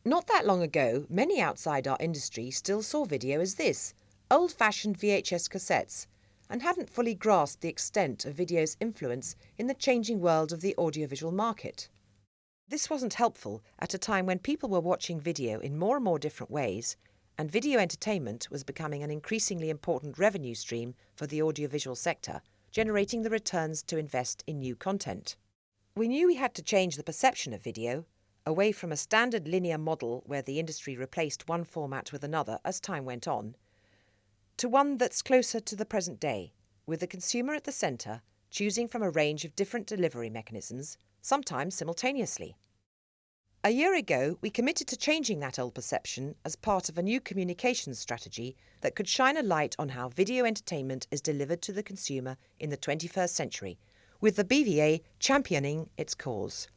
Not that long ago, many outside our industry still saw video as this, old-fashioned VHS cassettes, and hadn't fully grasped the extent of video's influence in the changing world of the audiovisual market. This wasn't helpful at a time when people were watching video in more and more different ways, and video entertainment was becoming an increasingly important revenue stream for the audiovisual sector, generating the returns to invest in new content. We knew we had to change the perception of video, away from a standard linear model where the industry replaced one format with another as time went on, to one that's closer to the present day, with the consumer at the centre, choosing from a range of different delivery mechanisms, sometimes simultaneously. A year ago, we committed to changing that old perception as part of a new communications strategy that could shine a light on how video entertainment is delivered to the consumer in the 21st century, with the BVA championing its cause.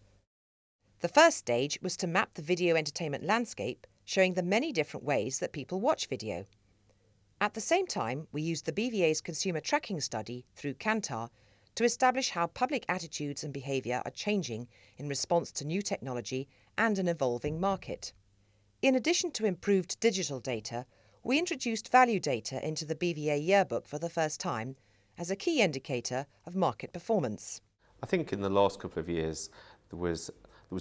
The first stage was to map the video entertainment landscape, showing the many different ways that people watch video. At the same time, we used the BVA's consumer tracking study through Kantar to establish how public attitudes and behaviour are changing in response to new technology and an evolving market. In addition to improved digital data, we introduced value data into the BVA yearbook for the first time as a key indicator of market performance. I think in the last couple of years there was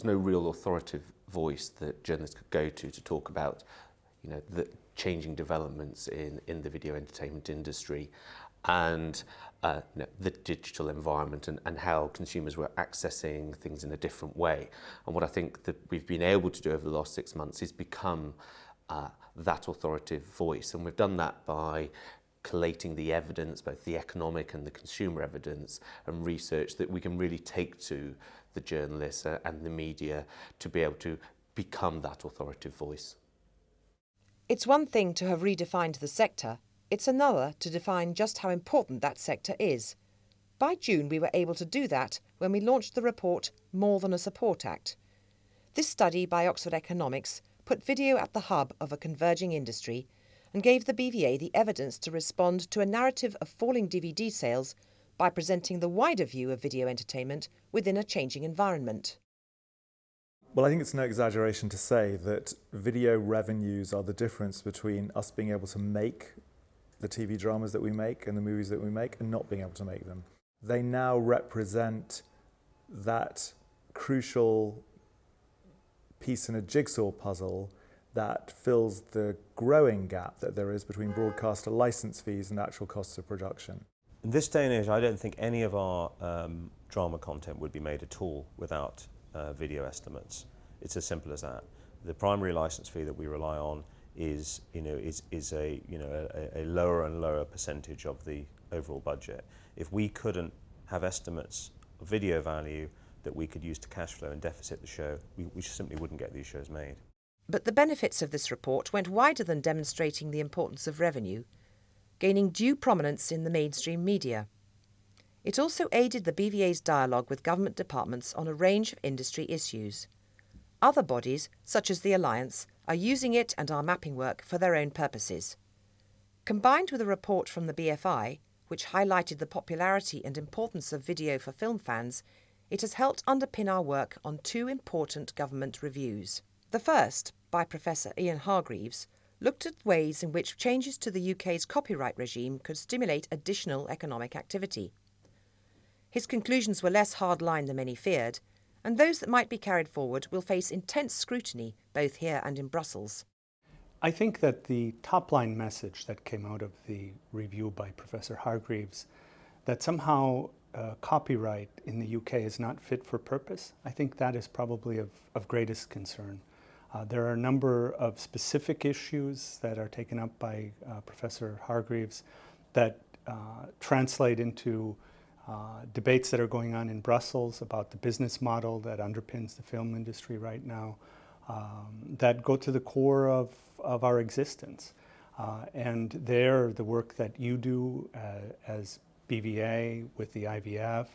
no real authoritative voice that journalists could go to talk about the changing developments in the video entertainment industry and the digital environment and how consumers were accessing things in a different way. And what I think that we've been able to do over the last 6 months is become that authoritative voice. And we've done that by collating the evidence, both the economic and the consumer evidence and research that we can really take to the journalists and the media to be able to become that authoritative voice. It's one thing to have redefined the sector, it's another to define just how important that sector is. By June, we were able to do that when we launched the report More Than a Support Act. This study by Oxford Economics put video at the hub of a converging industry and gave the BVA the evidence to respond to a narrative of falling DVD sales by presenting the wider view of video entertainment within a changing environment. Well, I think it's no exaggeration to say that video revenues are the difference between us being able to make the TV dramas that we make and the movies that we make and not being able to make them. They now represent that crucial piece in a jigsaw puzzle that fills the growing gap that there is between broadcaster license fees and actual costs of production. In this day and age, I don't think any of our drama content would be made at all without video estimates. It's as simple as that. The primary license fee that we rely on is a lower and lower percentage of the overall budget. If we couldn't have estimates of video value that we could use to cash flow and deficit the show, we simply wouldn't get these shows made. But the benefits of this report went wider than demonstrating the importance of revenue, gaining due prominence in the mainstream media. It also aided the BVA's dialogue with government departments on a range of industry issues. Other bodies, such as the Alliance, are using it and our mapping work for their own purposes. Combined with a report from the BFI, which highlighted the popularity and importance of video for film fans, it has helped underpin our work on two important government reviews. The first, by Professor Ian Hargreaves, looked at ways in which changes to the UK's copyright regime could stimulate additional economic activity. His conclusions were less hard-line than many feared, and those that might be carried forward will face intense scrutiny both here and in Brussels. I think that the top-line message that came out of the review by Professor Hargreaves, that somehow copyright in the UK is not fit for purpose, I think that is probably of greatest concern. There are a number of specific issues that are taken up by Professor Hargreaves that translate into debates that are going on in Brussels about the business model that underpins the film industry right now, that go to the core of our existence. And there, the work that you do as BVA, with the IVF,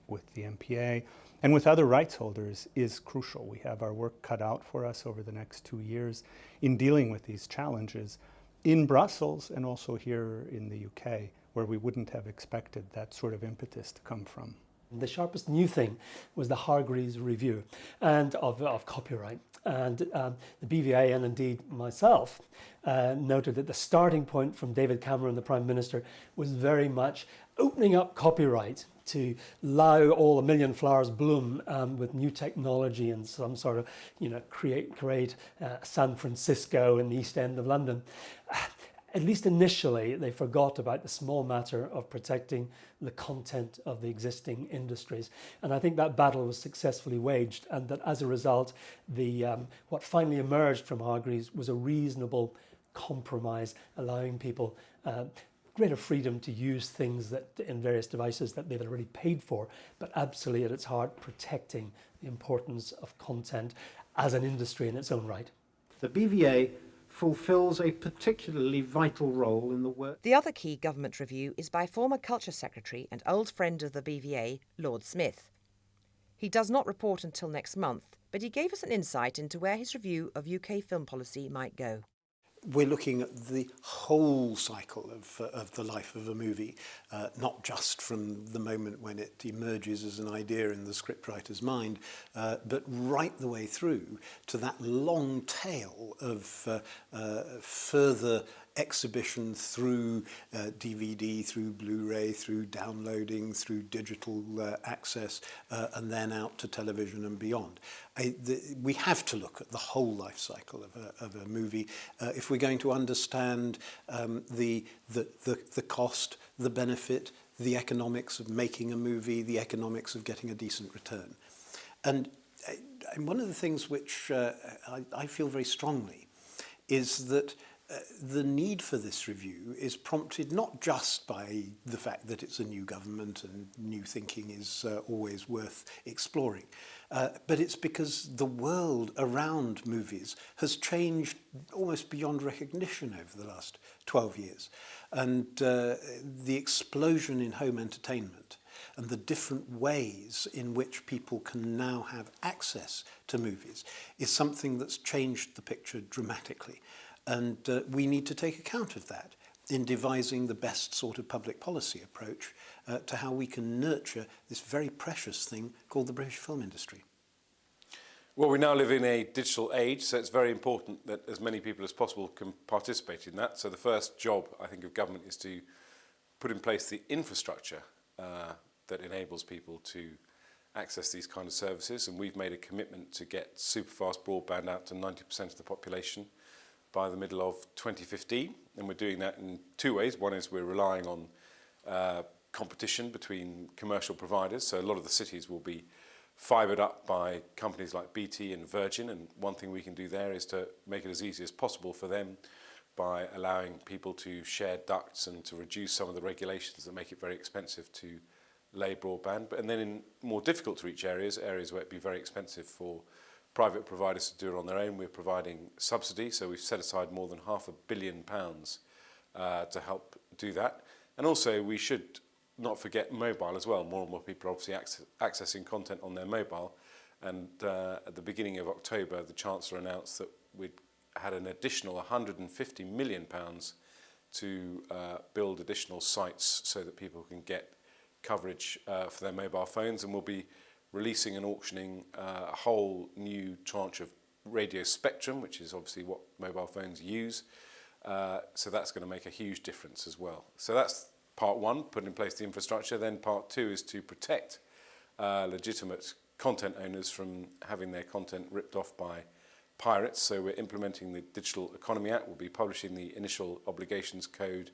with the MPA, and with other rights holders is crucial. We have our work cut out for us over the next 2 years in dealing with these challenges in Brussels and also here in the UK, where we wouldn't have expected that sort of impetus to come from. The sharpest new thing was the Hargreaves review and of copyright. And the BVA and indeed myself noted that the starting point from David Cameron, the Prime Minister, was very much opening up copyright to allow all a million flowers bloom with new technology and some sort of, create San Francisco in the East End of London. At least initially, they forgot about the small matter of protecting the content of the existing industries. And I think that battle was successfully waged, and that as a result, what finally emerged from Hargreaves was a reasonable compromise, allowing people greater freedom to use things that in various devices that they've already paid for, but absolutely at its heart protecting the importance of content as an industry in its own right. The BVA fulfills a particularly vital role in the work. The other key government review is by former Culture Secretary and old friend of the BVA, Lord Smith. He does not report until next month, but he gave us an insight into where his review of UK film policy might go. We're looking at the whole cycle of the life of a movie, not just from the moment when it emerges as an idea in the scriptwriter's mind, but right the way through to that long tail of further exhibition through DVD, through Blu-ray, through downloading, through digital access, and then out to television and beyond. We have to look at the whole life cycle of a movie if we're going to understand the cost, the benefit, the economics of making a movie, the economics of getting a decent return. And one of the things which I feel very strongly is that the need for this review is prompted not just by the fact that it's a new government and new thinking is always worth exploring, but it's because the world around movies has changed almost beyond recognition over the last 12 years. And the explosion in home entertainment and the different ways in which people can now have access to movies is something that's changed the picture dramatically. And we need to take account of that in devising the best sort of public policy approach to how we can nurture this very precious thing called the British film industry. Well, we now live in a digital age, so it's very important that as many people as possible can participate in that. So the first job, I think, of government is to put in place the infrastructure that enables people to access these kind of services. And we've made a commitment to get super fast broadband out to 90% of the population by the middle of 2015, and we're doing that in two ways. One is we're relying on competition between commercial providers, so a lot of the cities will be fibred up by companies like BT and Virgin, and one thing we can do there is to make it as easy as possible for them by allowing people to share ducts and to reduce some of the regulations that make it very expensive to lay broadband. And then in more difficult to reach areas where it'd be very expensive for private providers to do it on their own, we're providing subsidy, so we've set aside more than £500 million to help do that. And also we should not forget mobile as well. More and more people are obviously accessing content on their mobile, and at the beginning of October the Chancellor announced that we'd had an additional £150 million to build additional sites so that people can get coverage for their mobile phones, and we'll be releasing and auctioning a whole new tranche of radio spectrum, which is obviously what mobile phones use. So that's going to make a huge difference as well. So that's part one, putting in place the infrastructure. Then part two is to protect legitimate content owners from having their content ripped off by pirates. So we're implementing the Digital Economy Act. We'll be publishing the initial obligations code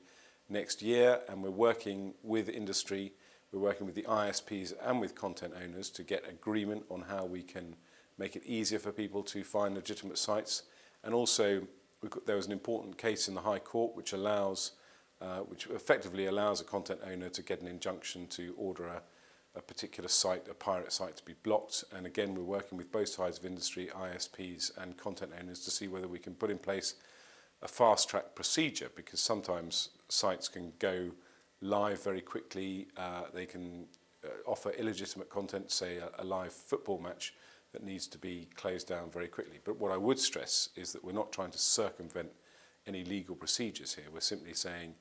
next year, and we're working with industry. We're working with the ISPs and with content owners to get agreement on how we can make it easier for people to find legitimate sites. And also, there was an important case in the High Court which effectively allows a content owner to get an injunction to order a particular site, a pirate site, to be blocked. And again, we're working with both sides of industry, ISPs and content owners, to see whether we can put in place a fast-track procedure, because sometimes sites can go live very quickly. They can offer illegitimate content, say a live football match that needs to be closed down very quickly. But what I would stress is that we're not trying to circumvent any legal procedures here. We're simply saying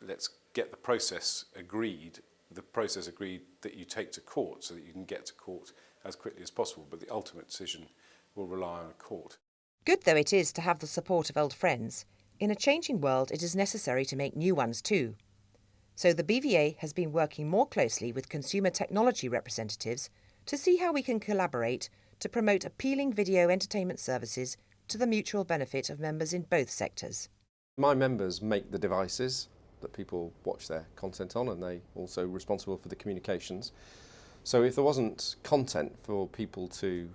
let's get the process agreed the process agreed that you take to court so that you can get to court as quickly as possible, but the ultimate decision will rely on a court. Good though it is to have the support of old friends, in a changing world it is necessary to make new ones too. So the BVA has been working more closely with consumer technology representatives to see how we can collaborate to promote appealing video entertainment services to the mutual benefit of members in both sectors. My members make the devices that people watch their content on, and they also responsible for the communications. So if there wasn't content for people to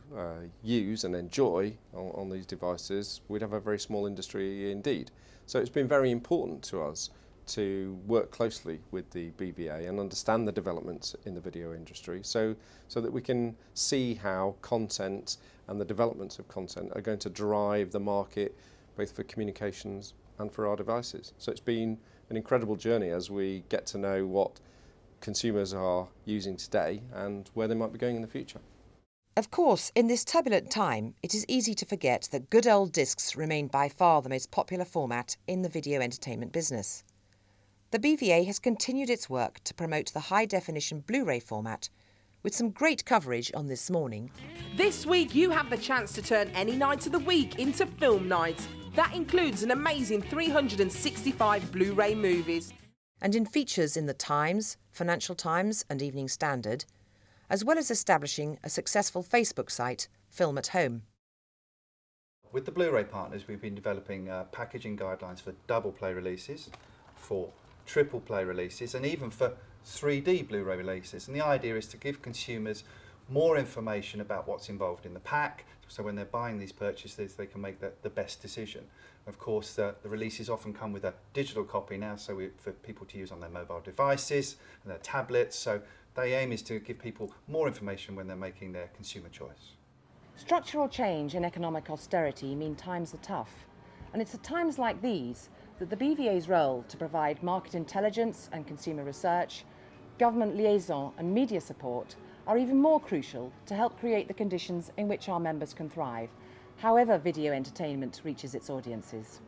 use and enjoy on these devices, we'd have a very small industry indeed. So it's been very important to us to work closely with the BVA and understand the developments in the video industry so that we can see how content and the developments of content are going to drive the market both for communications and for our devices. So it's been an incredible journey as we get to know what consumers are using today and where they might be going in the future. Of course, in this turbulent time, it is easy to forget that good old discs remain by far the most popular format in the video entertainment business. The BVA has continued its work to promote the high-definition Blu-ray format, with some great coverage on This Morning. This week you have the chance to turn any night of the week into film night. That includes an amazing 365 Blu-ray movies. And in features in the Times, Financial Times and Evening Standard, as well as establishing a successful Facebook site, Film at Home. With the Blu-ray partners, we've been developing packaging guidelines for double play releases, for triple play releases, and even for 3D Blu-ray releases. And the idea is to give consumers more information about what's involved in the pack, so when they're buying these purchases they can make the best decision. Of course, the releases often come with a digital copy now, so for people to use on their mobile devices and their tablets, so the aim is to give people more information when they're making their consumer choice. Structural change and economic austerity mean times are tough, and it's at times like these that the BVA's role to provide market intelligence and consumer research, government liaison and media support are even more crucial to help create the conditions in which our members can thrive, however video entertainment reaches its audiences.